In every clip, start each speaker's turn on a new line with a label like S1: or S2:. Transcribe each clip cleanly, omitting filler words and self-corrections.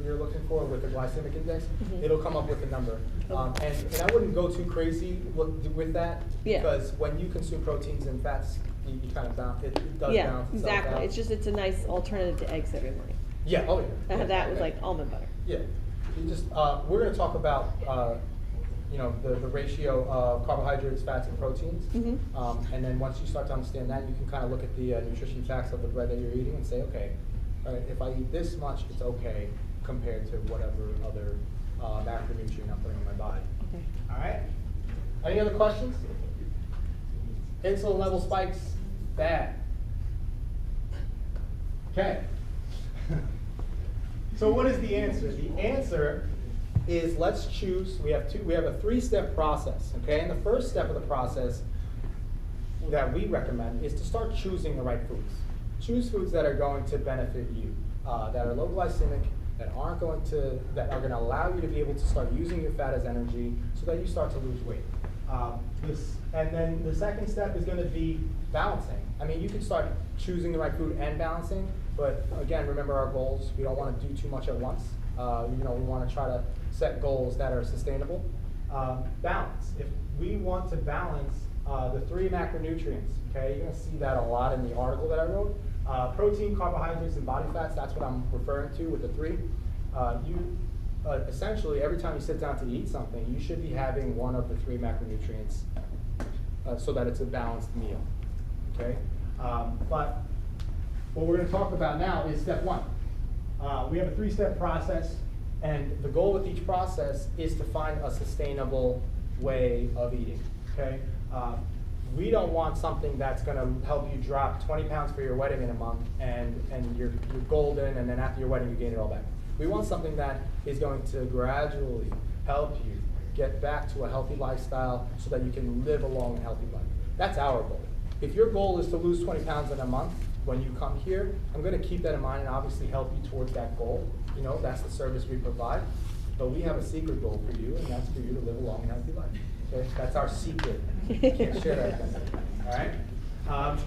S1: you're looking for with the glycemic index, it'll come up with a number. And I wouldn't go too crazy with that, because when you consume proteins and fats, you kind of balance, it does balance itself
S2: exactly.
S1: out.
S2: It's just, it's a nice alternative to eggs every morning.
S1: Yeah, oh yeah.
S2: I had that with like almond butter.
S1: Yeah, you just, we're going to talk about you know, the ratio of carbohydrates, fats, and proteins. And then once you start to understand that, you can kind of look at the nutrition facts of the bread that you're eating and say, okay, all right, if I eat this much, it's okay compared to whatever other macronutrient I'm putting in my body.
S2: Okay.
S1: All right? Any other questions? Insulin level spikes, bad. Okay. So what is the answer? The answer is, let's choose. We have a 3-step process. Okay, and the first step of the process that we recommend is to start choosing the right foods. Choose foods that are going to benefit you, that are low glycemic, that are going to allow you to be able to start using your fat as energy, so that you start to lose weight. And then the second step is going to be balancing. I mean, you can start choosing the right food and balancing, but again, remember our goals. We don't want to do too much at once. You know, we want to try to set goals that are sustainable. Balance. If we want to balance the 3 macronutrients, okay, you're going to see that a lot in the article that I wrote. Protein, carbohydrates, and body fats, that's what I'm referring to with the 3. Essentially, every time you sit down to eat something, you should be having one of the 3 macronutrients so that it's a balanced meal, okay? But what we're going to talk about now is step 1. We have a 3-step process, and the goal with each process is to find a sustainable way of eating, okay? We don't want something that's going to help you drop 20 pounds for your wedding in a month, and you're golden, and then after your wedding you gain it all back. We want something that is going to gradually help you get back to a healthy lifestyle so that you can live a long and healthy life. That's our goal. If your goal is to lose 20 pounds in a month, when you come here, I'm going to keep that in mind and obviously help you towards that goal. You know, that's the service we provide. But we have a secret goal for you, and that's for you to live a long and healthy life. Okay? That's our secret. Can't share that with them. All right?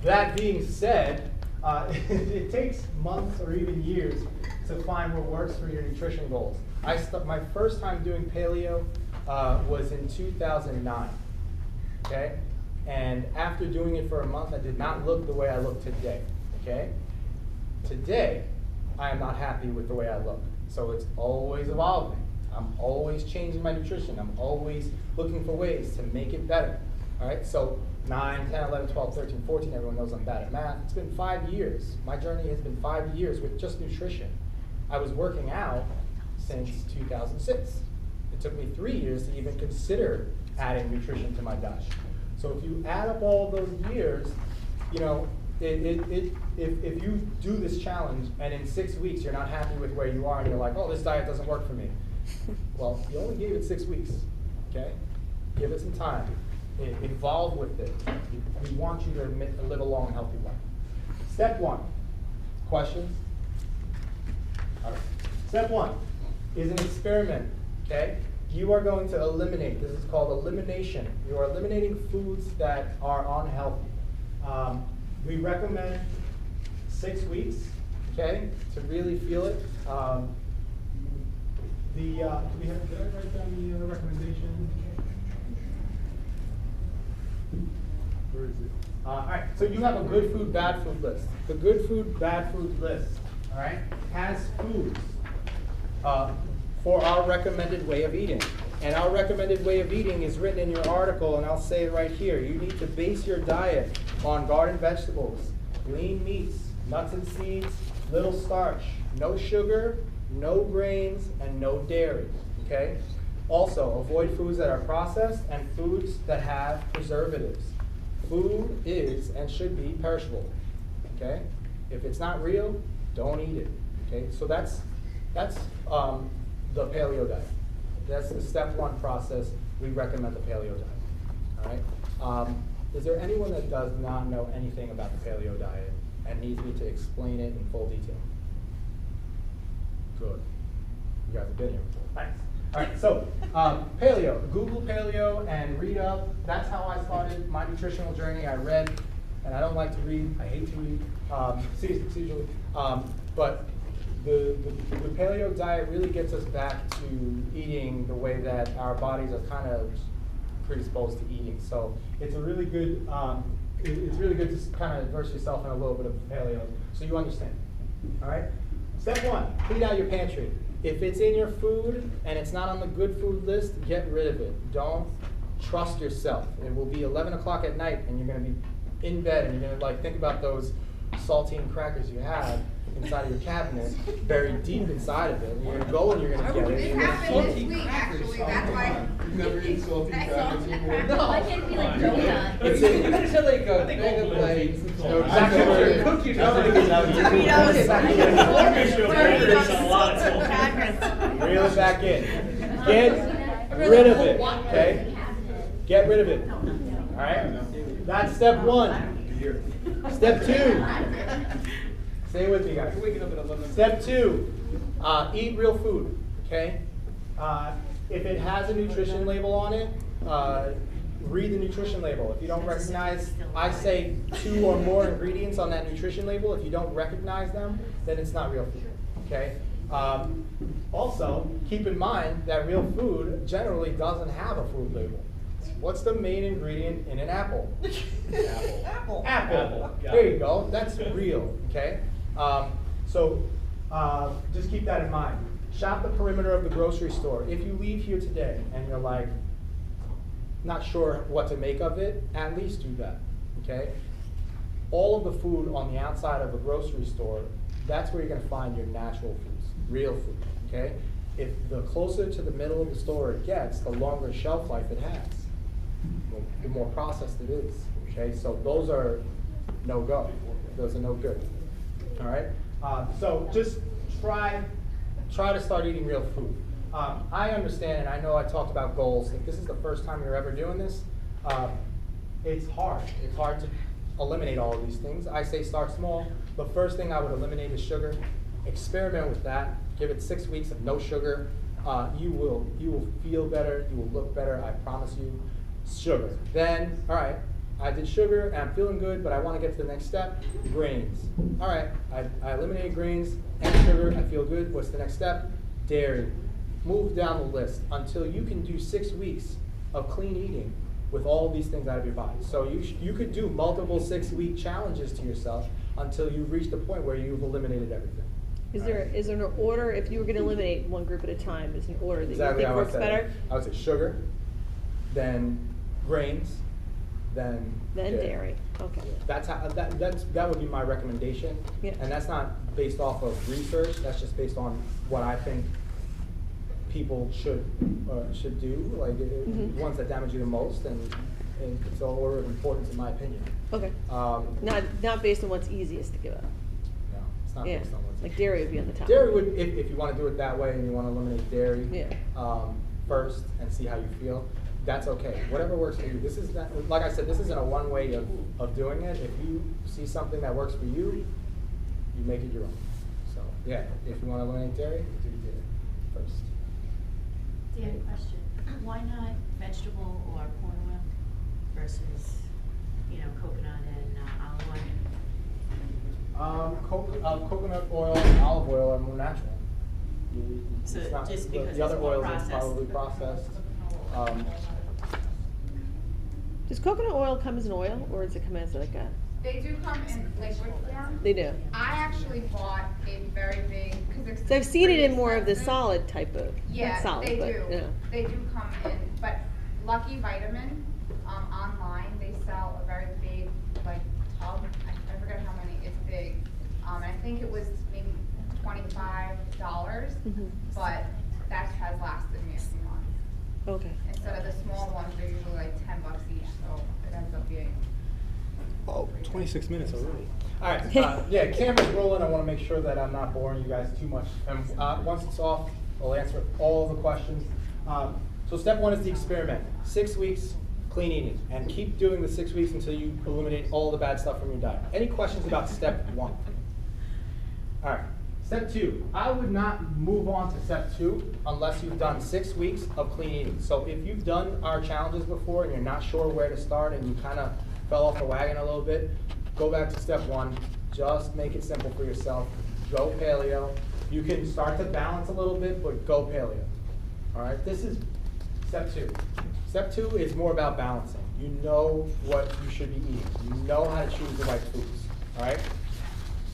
S1: That being said, it takes months or even years to find what works for your nutrition goals. My first time doing paleo was in 2009. Okay? And after doing it for a month, I did not look the way I look today. Okay? Today, I am not happy with the way I look. So it's always evolving. I'm always changing my nutrition. I'm always looking for ways to make it better. All right? So 9, 10, 11, 12, 13, 14, everyone knows I'm bad at math. It's been 5 years. My journey has been 5 years with just nutrition. I was working out since 2006. It took me 3 years to even consider adding nutrition to my diet. So if you add up all those years, you know, if you do this challenge and in 6 weeks you're not happy with where you are and you're like, oh, this diet doesn't work for me. Well, you only gave it 6 weeks, okay? Give it some time. Evolve with it. We want you to live a long and healthy life. Step 1, questions? All right. Step 1 is an experiment, okay? You are going to eliminate, this is called elimination. You are eliminating foods that are unhealthy. We recommend 6 weeks, okay, to really feel it. Did I write down the recommendation? Where is it? All right, so you have a good food, bad food list. The good food, bad food list, all right, has foods for our recommended way of eating. And our recommended way of eating is written in your article, and I'll say it right here. You need to base your diet on garden vegetables, lean meats, nuts and seeds, little starch, no sugar, no grains, and no dairy, okay? Also, avoid foods that are processed and foods that have preservatives. Food is and should be perishable, okay? If it's not real, don't eat it, okay? So that's the paleo diet. That's the step 1 process. We recommend the paleo diet, all right? Is there anyone that does not know anything about the paleo diet and needs me to explain it in full detail? Good. You guys have been here before. Thanks. All right, so paleo. Google paleo and read up. That's how I started my nutritional journey. I read, and I don't like to read. I hate to read, usually. But the paleo diet really gets us back to eating the way that our bodies are kind of predisposed to eating. So it's a really good, it's really good to kind of immerse yourself in a little bit of paleo so you understand. All right? Step one, clean out your pantry. If it's in your food and it's not on the good food list, get rid of it. Don't trust yourself. It will be 11 o'clock at night and you're going to be in bed and you're going to like think about those saltine crackers you have inside of your cabinet, buried deep inside of it. And you're going to go and you're going to get it.
S3: It happened this week, actually. That's why.
S4: You've never eaten salty crackers before?
S3: Why can't it be like donuts?
S1: It's
S4: You could have said like a bag of like,
S1: No, exactly what you're cooking. Reel it back in. Get rid of it, okay? Get rid of it. All right? That's step one. Step two. Stay with me, guys.
S4: waking up at 11.
S1: Step two, eat real food, okay? If it has a nutrition label on it, read the nutrition label. If you don't recognize, I say 2 or more ingredients on that nutrition label. If you don't recognize them, then it's not real food, okay? Also, keep in mind that real food generally doesn't have a food label. What's the main ingredient in an apple? Apple. Apple. There you go. That's real, okay? Just keep that in mind. Shop the perimeter of the grocery store. If you leave here today and you're like, not sure what to make of it, at least do that, okay? All of the food on the outside of a grocery store, that's where you're gonna find your natural foods, real food, okay? If the closer to the middle of the store it gets, the longer shelf life it has, the more processed it is, okay? So those are no-go, those are no good, all right? So just try to start eating real food. I understand, and I know I talked about goals. If this is the first time you're ever doing this, it's hard. It's hard to eliminate all of these things. I say start small. The first thing I would eliminate is sugar. Experiment with that. Give it 6 weeks of no sugar. You will feel better. You will look better. I promise you. Sugar. Then, all right, I did sugar and I'm feeling good, but I want to get to the next step. Grains. All right, I eliminated grains and sugar. I feel good. What's the next step? Dairy. Move down the list until you can do 6 weeks of clean eating with all of these things out of your body. So you could do multiple 6-week challenges to yourself until you reach the point where you've eliminated everything.
S2: Is there an order, if you were gonna eliminate one group at a time, is an order that
S1: Exactly
S2: you think
S1: how I
S2: works
S1: said
S2: better?
S1: it. I would say sugar, then grains, then
S2: Dairy, okay.
S1: That's how, that would be my recommendation.
S2: Yeah.
S1: And that's not based off of research, that's just based on what I think people should do, like ones that damage you the most, and it's all order of importance in my opinion.
S2: Okay. Not based on what's easiest to give up.
S1: No, it's not
S2: Yeah,
S1: based on what's
S2: like dairy would be on the top.
S1: Dairy would, if you want to do it that way and you want to eliminate dairy
S2: Yeah.
S1: First and see how you feel, that's okay. Whatever works for you. This is not, like I said, this isn't a one way of doing it. If you see something that works for you, you make it your own. So yeah, if you want to eliminate dairy, do dairy first.
S5: Dan, question. Why not vegetable or corn oil versus, coconut and olive oil?
S1: Coconut oil and olive oil are more natural.
S5: So
S1: It's not-
S5: just because
S1: the other
S5: it's more
S1: oils are
S5: processed.
S1: probably processed.
S2: Does coconut oil come as an oil, or does it come as like a?
S3: They do come in liquid form.
S2: They do.
S3: I actually bought a very big, because it's.
S2: So I've seen it
S3: pretty
S2: in more of the
S3: expensive.
S2: solid type of.
S3: Yeah,
S2: not solid,
S3: they
S2: but,
S3: do.
S2: you know.
S3: They do come in, but Lucky Vitamin, online, they sell a very big, like, tub. I forget how many, it's big. And I think it was maybe $25, but that has lasted me a few months.
S2: Okay.
S3: Instead of the small ones, they're usually like $10 each, so it ends up being.
S1: Oh, 26 minutes already. All right, yeah, camera's rolling. I want to make sure that I'm not boring you guys too much. And once it's off, I'll answer all the questions. So step one is the experiment. 6 weeks, clean eating. And keep doing the 6 weeks until you eliminate all the bad stuff from your diet. Any questions about step one? All right, step two. I would not move on to step two unless you've done 6 weeks of clean eating. So if you've done our challenges before and you're not sure where to start and you kind of fell off the wagon a little bit, go back to step one. Just make it simple for yourself. Go paleo. You can start to balance a little bit, but go paleo. All right, this is step 2. Step 2 is more about balancing. You know what you should be eating. You know how to choose the right foods. All right,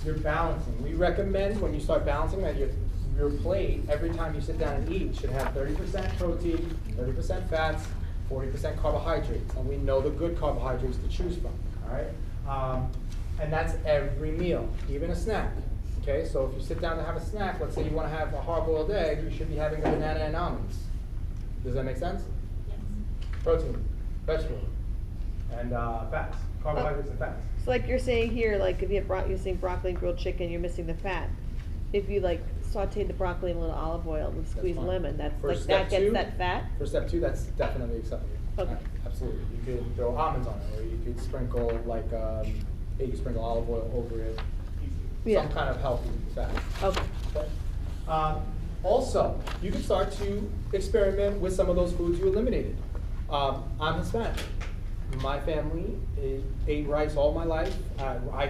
S1: you're balancing. We recommend when you start balancing that your plate, every time you sit down and eat, should have 30% protein, 30% fats, 40% carbohydrates, and we know the good carbohydrates to choose from. All right, and that's every meal, even a snack. Okay, so if you sit down to have a snack, let's say you want to have a hard-boiled egg, you should be having a banana and almonds. Does that make sense?
S5: Yes.
S1: Protein, vegetable, and fats, carbohydrates and fats.
S2: So like you're saying here, like if you have you're saying broccoli and grilled chicken, you're missing the fat. If you like saute the broccoli in a little olive oil and squeeze
S1: fine.
S2: lemon, that's
S1: For
S2: like
S1: step
S2: that
S1: 2,
S2: gets that fat?
S1: For step 2, that's definitely acceptable.
S2: Okay.
S1: Absolutely. You could throw almonds on it, or you could sprinkle like, you could sprinkle olive oil over it.
S2: Yeah.
S1: Some kind of healthy fat.
S2: Okay.
S1: Okay. Also, you can start to experiment with some of those foods you eliminated. I'm Hispanic. My family ate rice all my life. I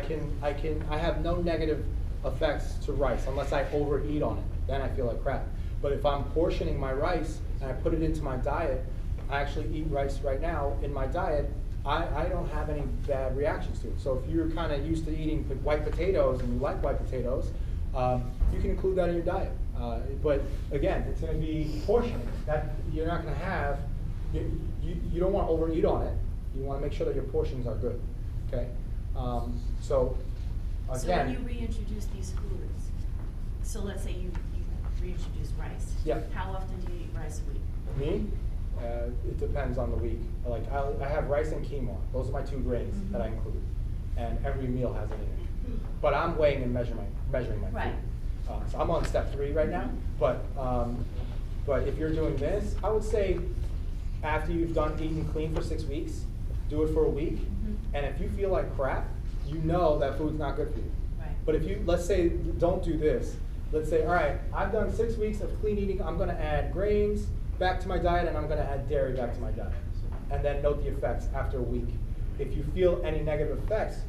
S1: have no negative effects to rice unless I overeat on it. Then I feel like crap. But if I'm portioning my rice and I put it into my diet, I actually eat rice right now in my diet. I don't have any bad reactions to it. So if you're kind of used to eating white potatoes and you like white potatoes, you can include that in your diet. But again, it's going to be portioning. That you're not going to have. You don't want to overeat on it. You want to make sure that your portions are good. Okay. So again.
S5: So when you reintroduce these foods, so let's say you reintroduce rice.
S1: Yeah.
S5: How often do you eat rice a week?
S1: Me? It depends on the week. Like I have rice and quinoa. Those are my 2 grains that I include, and every meal has it in it. But I'm weighing and measuring my
S5: Right.
S1: food. So I'm on step 3 right now. But if you're doing this, I would say after you've done eating clean for 6 weeks, do it for a week. And if you feel like crap, you know that food's not good for you.
S5: Right.
S1: But if you, let's say, don't do this. Let's say, all right, I've done 6 weeks of clean eating. I'm going to add grains back to my diet, and I'm going to add dairy back to my diet. And then note the effects after a week. If you feel any negative effects,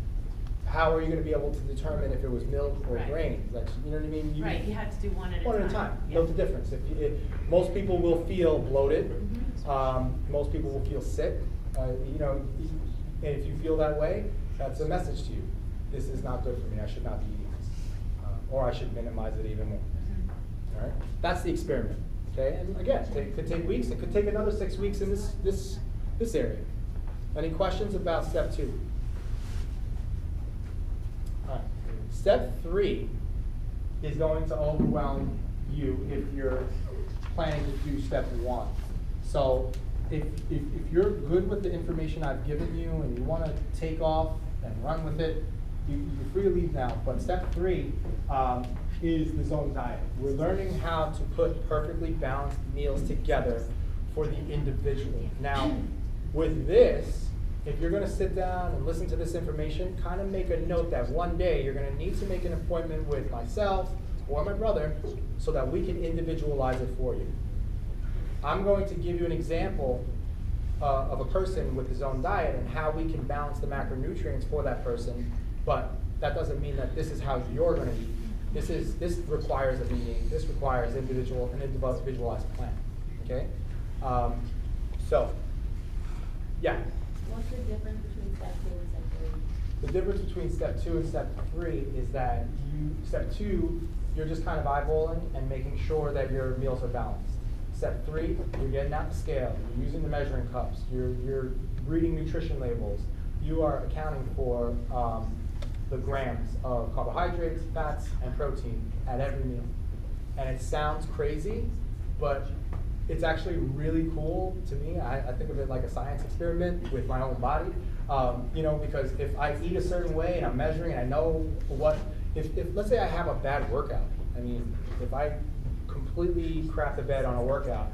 S1: how are you going to be able to determine if it was milk or
S5: Right.
S1: grains? Like, you know what I mean?
S5: Right, you have to do one at a time.
S1: One at a time.
S5: Yeah.
S1: Note the difference. Most people will feel bloated.
S5: Mhm.
S1: Most people will feel sick. You know, and if you feel that way, that's a message to you. This is not good for me. I should not be eating this, or I should minimize it even more.
S5: Mhm.
S1: All right. That's the experiment. Okay. And again, it could take weeks. It could take another 6 weeks in this area. Any questions about step 2? All right. Step 3 is going to overwhelm you if you're planning to do step 1. So if you're good with the information I've given you and you want to take off and run with it, you're free to leave now. But step 3 is the zone diet. We're learning how to put perfectly balanced meals together for the individual. Now, with this, if you're going to sit down and listen to this information, kind of make a note that one day you're going to need to make an appointment with myself or my brother so that we can individualize it for you. I'm going to give you an example of a person with his own diet and how we can balance the macronutrients for that person, but that doesn't mean that this is how you're going to eat. This requires a meeting. This requires an individualized plan. Okay? So, yeah.
S6: What's the difference between step 2 and step 3?
S1: The difference between step 2 and step 3 is that step 2, you're just kind of eyeballing and making sure that your meals are balanced. Step 3, you're getting out the scale, you're using the measuring cups, you're reading nutrition labels, you are accounting for the grams of carbohydrates, fats, and protein at every meal. And it sounds crazy, but it's actually really cool to me. I think of it like a science experiment with my own body. You know, because if I eat a certain way and I'm measuring and I know what, if let's say I have a bad workout, I mean, if I completely crap the bed on a workout,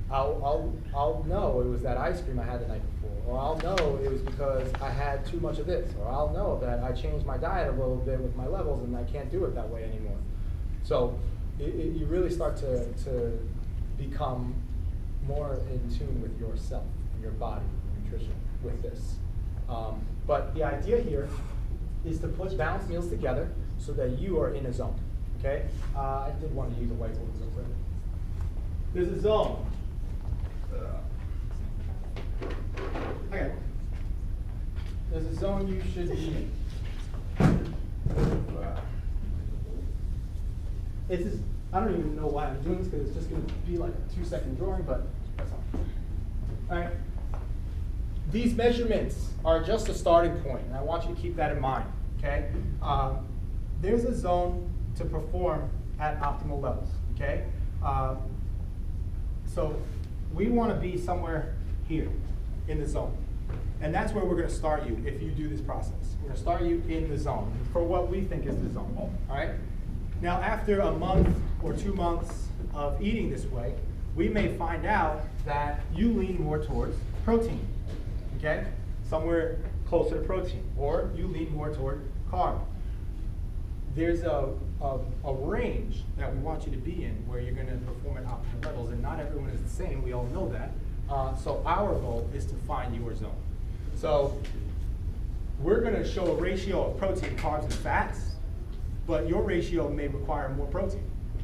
S1: I'll know it was that ice cream I had the night before, or I'll know it was because I had too much of this, or I'll know that I changed my diet a little bit with my levels and I can't do it that way anymore. So you really start to become more in tune with yourself, and your body, and nutrition with this. But the idea here is to put balanced meals together so that you are in a zone. okay? I did want to use a whiteboard real quick. There's a zone. Okay. There's a zone you should be in. This is, I don't even know why I'm doing this, because it's just going to be like a 2-second drawing, but that's fine. All right. These measurements are just a starting point, and I want you to keep that in mind, okay? There's a zone to perform at optimal levels, okay? So we want to be somewhere here in the zone. And that's where we're going to start you if you do this process. We're going to start you in the zone for what we think is the zone, all right? Now, after a month or 2 months of eating this way, we may find out that you lean more towards protein, okay? Somewhere closer to protein, or you lean more toward carb. There's a range that we want you to be in where you're going to perform at optimal levels, and not everyone is the same. We all know that. So our goal is to find your zone. So we're going to show a ratio of protein, carbs, and fats, but your ratio may require more protein.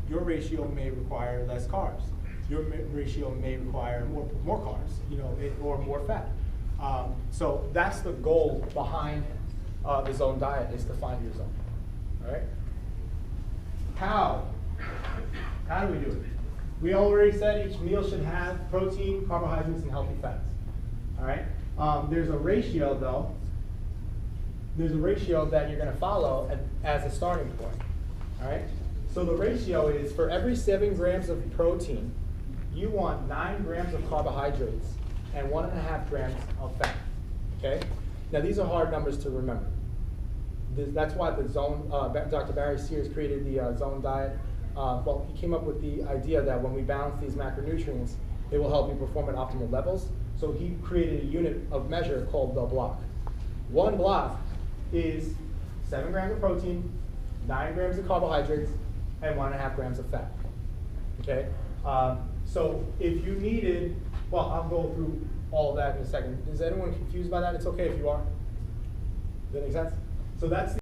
S1: Your ratio may require less carbs. Your ratio may require more carbs, or more fat. So that's the goal behind the zone diet, is to find your zone. All right? How do we do it? We already said each meal should have protein, carbohydrates, and healthy fats. All right? There's a ratio, though. There's a ratio that you're going to follow as a starting point. All right? So the ratio is, for every 7 grams of protein, you want 9 grams of carbohydrates and 1.5 grams of fat. Okay? Now these are hard numbers to remember. That's why the zone, Dr. Barry Sears created the zone diet. Well, he came up with the idea that when we balance these macronutrients, it will help you perform at optimal levels. So he created a unit of measure called the block. 1 block is 7 grams of protein, 9 grams of carbohydrates, and 1.5 grams of fat. Okay? So if you needed, well, I'll go through all of that in a second. Is anyone confused by that? It's okay if you are. Does that make sense? So that's